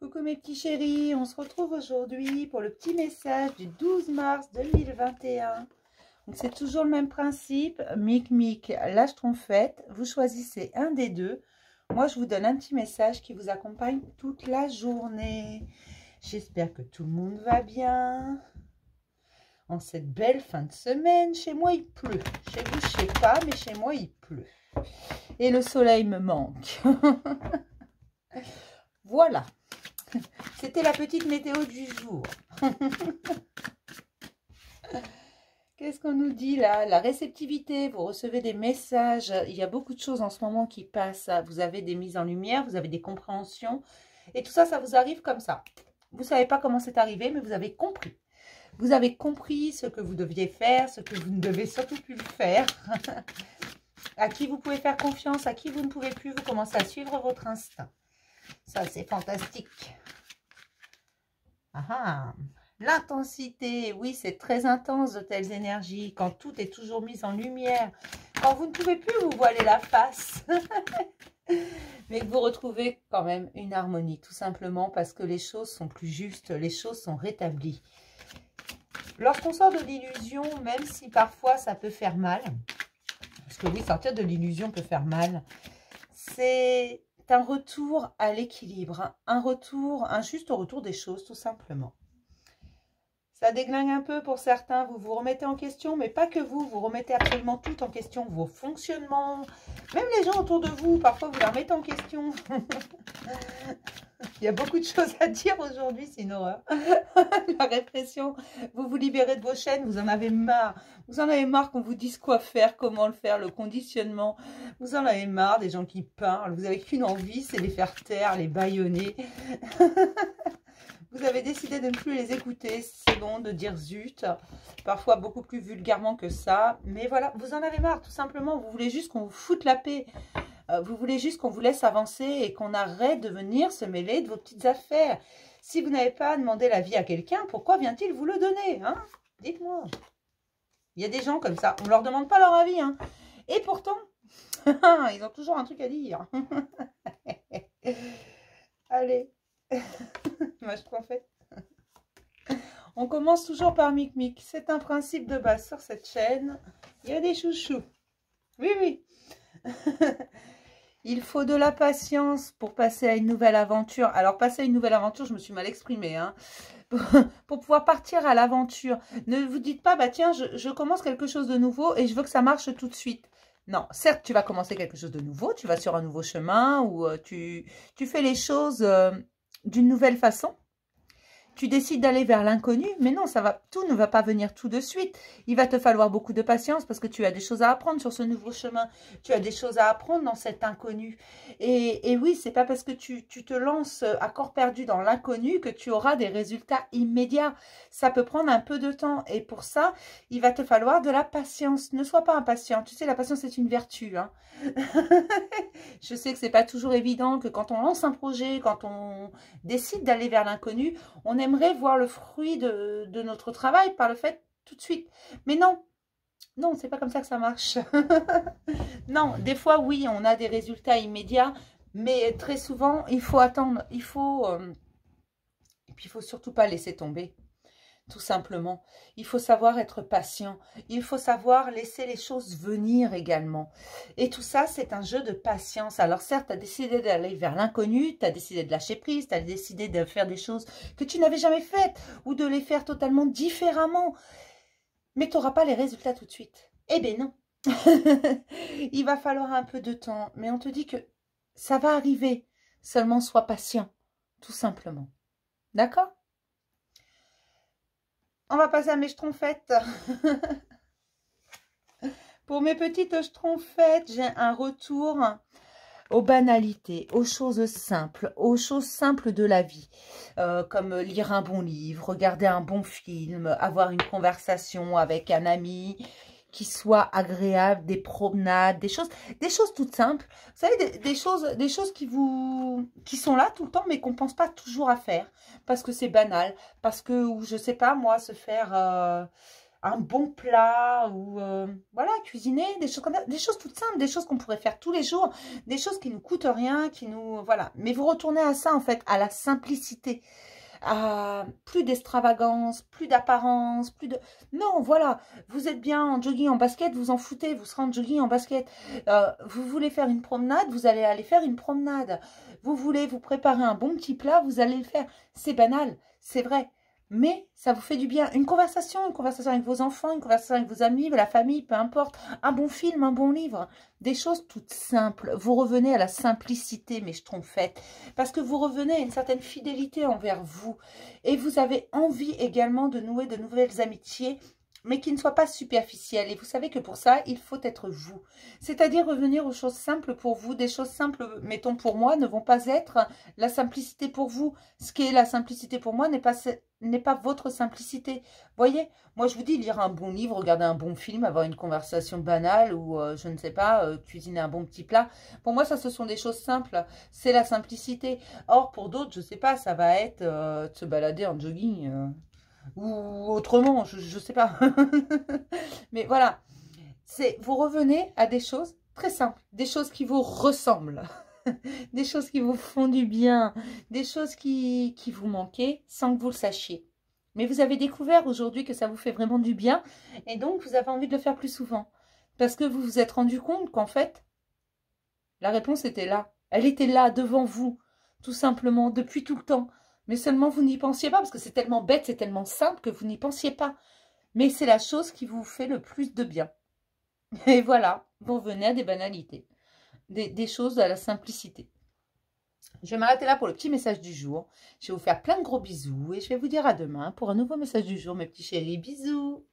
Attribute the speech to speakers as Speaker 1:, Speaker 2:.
Speaker 1: Coucou mes petits chéris, on se retrouve aujourd'hui pour le petit message du 12 mars 2021. Donc c'est toujours le même principe, Mic la Schtroumpfette, vous choisissez un des deux. Moi je vous donne un petit message qui vous accompagne toute la journée. J'espère que tout le monde va bien. En cette belle fin de semaine, chez moi il pleut. Chez vous je sais pas, mais chez moi il pleut. Et le soleil me manque. Voilà. C'était la petite météo du jour. Qu'est-ce qu'on nous dit là? La réceptivité, vous recevez des messages. Il y a beaucoup de choses en ce moment qui passent. Vous avez des mises en lumière, vous avez des compréhensions. Et tout ça, ça vous arrive comme ça. Vous ne savez pas comment c'est arrivé, mais vous avez compris. Vous avez compris ce que vous deviez faire, ce que vous ne devez surtout plus faire. À qui vous pouvez faire confiance, à qui vous ne pouvez plus. Vous commencez à suivre votre instinct. Ça, c'est fantastique. Ah, l'intensité, oui, c'est très intense de telles énergies, quand tout est toujours mis en lumière, quand vous ne pouvez plus vous voiler la face, mais que vous retrouvez quand même une harmonie, tout simplement parce que les choses sont plus justes, les choses sont rétablies. Lorsqu'on sort de l'illusion, même si parfois ça peut faire mal, parce que oui, sortir de l'illusion peut faire mal, c'est un retour à l'équilibre, un juste retour des choses, tout simplement. Ça déglingue un peu pour certains, vous vous remettez en question, mais pas que vous, vous remettez absolument tout en question, vos fonctionnements, même les gens autour de vous, parfois vous la remettez en question. Il y a beaucoup de choses à dire aujourd'hui, c'est une horreur. La répression, vous vous libérez de vos chaînes, vous en avez marre. Vous en avez marre qu'on vous dise quoi faire, comment le faire, le conditionnement. Vous en avez marre des gens qui parlent, vous n'avez qu'une envie, c'est les faire taire, les bâillonner. Vous avez décidé de ne plus les écouter, c'est bon, de dire zut, parfois beaucoup plus vulgairement que ça. Mais voilà, vous en avez marre, tout simplement. Vous voulez juste qu'on vous foute la paix. Vous voulez juste qu'on vous laisse avancer et qu'on arrête de venir se mêler de vos petites affaires. Si vous n'avez pas demandé l'avis à quelqu'un, pourquoi vient-il vous le donner, hein? Dites-moi. Il y a des gens comme ça, on ne leur demande pas leur avis, hein. Et pourtant, ils ont toujours un truc à dire. Allez. Moi, je en fait. On commence toujours par Mic. C'est un principe de base sur cette chaîne. Il y a des chouchous. Oui, oui. Il faut de la patience pour passer à une nouvelle aventure. Alors, passer à une nouvelle aventure, je me suis mal exprimée, hein. Pour pouvoir partir à l'aventure. Ne vous dites pas, bah tiens, je commence quelque chose de nouveau et je veux que ça marche tout de suite. Non, certes, tu vas commencer quelque chose de nouveau, tu vas sur un nouveau chemin ou tu fais les choses d'une nouvelle façon. Tu décides d'aller vers l'inconnu, mais non, tout ne va pas venir tout de suite. Il va te falloir beaucoup de patience parce que tu as des choses à apprendre sur ce nouveau chemin. Tu as des choses à apprendre dans cet inconnu. Et oui, c'est pas parce que tu te lances à corps perdu dans l'inconnu que tu auras des résultats immédiats. Ça peut prendre un peu de temps. Et pour ça, il va te falloir de la patience. Ne sois pas impatient. Tu sais, la patience est une vertu, hein. Je sais que c'est pas toujours évident, que quand on lance un projet, quand on décide d'aller vers l'inconnu, on aimerait voir le fruit de notre travail par le fait tout de suite. Mais non, non, c'est pas comme ça que ça marche. Non, des fois, oui, on a des résultats immédiats, mais très souvent, il faut attendre. Et puis, il faut surtout pas laisser tomber. Tout simplement. Il faut savoir être patient. Il faut savoir laisser les choses venir également. Et tout ça, c'est un jeu de patience. Alors certes, tu as décidé d'aller vers l'inconnu, tu as décidé de lâcher prise, tu as décidé de faire des choses que tu n'avais jamais faites ou de les faire totalement différemment. Mais tu n'auras pas les résultats tout de suite. Eh bien non. Il va falloir un peu de temps. Mais on te dit que ça va arriver. Seulement sois patient. Tout simplement. D'accord ? On va passer à mes schtroumpfettes. Pour mes petites schtroumpfettes, j'ai un retour aux banalités, aux choses simples de la vie. Comme lire un bon livre, regarder un bon film, avoir une conversation avec un ami qui soit agréable, des promenades, des choses toutes simples. Vous savez, des choses qui sont là tout le temps, mais qu'on ne pense pas toujours à faire. Parce que c'est banal, parce que, ou je sais pas, moi, se faire un bon plat ou voilà, cuisiner, des choses comme ça, des choses toutes simples, des choses qu'on pourrait faire tous les jours, des choses qui nous coûtent rien, qui nous... Voilà. Mais vous retournez à ça, en fait, à la simplicité. À plus d'extravagance, plus d'apparence, plus de... Non, voilà, vous êtes bien en jogging, en basket, vous en foutez, vous serez en jogging, en basket. Vous voulez faire une promenade, vous allez aller faire une promenade. Vous voulez vous préparer un bon petit plat, vous allez le faire. C'est banal, c'est vrai. Mais ça vous fait du bien. Une conversation avec vos enfants, une conversation avec vos amis, la famille, peu importe. Un bon film, un bon livre. Des choses toutes simples. Vous revenez à la simplicité, mes schtroumpfs faites. Parce que vous revenez à une certaine fidélité envers vous. Et vous avez envie également de nouer de nouvelles amitiés, mais qui ne soient pas superficielles. Et vous savez que pour ça, il faut être vous. C'est-à-dire revenir aux choses simples pour vous. Des choses simples, mettons pour moi, ne vont pas être la simplicité pour vous. Ce qui est la simplicité pour moi n'est pas votre simplicité. Voyez, moi je vous dis, lire un bon livre, regarder un bon film, avoir une conversation banale ou je ne sais pas, cuisiner un bon petit plat. Pour moi, ça, ce sont des choses simples. C'est la simplicité. Or, pour d'autres, je ne sais pas, ça va être de se balader en jogging ou autrement, je ne sais pas. Mais voilà, vous revenez à des choses très simples, des choses qui vous ressemblent. Des choses qui vous font du bien, des choses qui vous manquaient sans que vous le sachiez. Mais vous avez découvert aujourd'hui que ça vous fait vraiment du bien et donc vous avez envie de le faire plus souvent. Parce que vous vous êtes rendu compte qu'en fait, la réponse était là. Elle était là, devant vous, tout simplement, depuis tout le temps. Mais seulement vous n'y pensiez pas parce que c'est tellement bête, c'est tellement simple que vous n'y pensiez pas. Mais c'est la chose qui vous fait le plus de bien. Et voilà, vous revenez à des banalités, des choses à la simplicité. Je vais m'arrêter là pour le petit message du jour. Je vais vous faire plein de gros bisous et je vais vous dire à demain pour un nouveau message du jour, mes petits chéris. Bisous!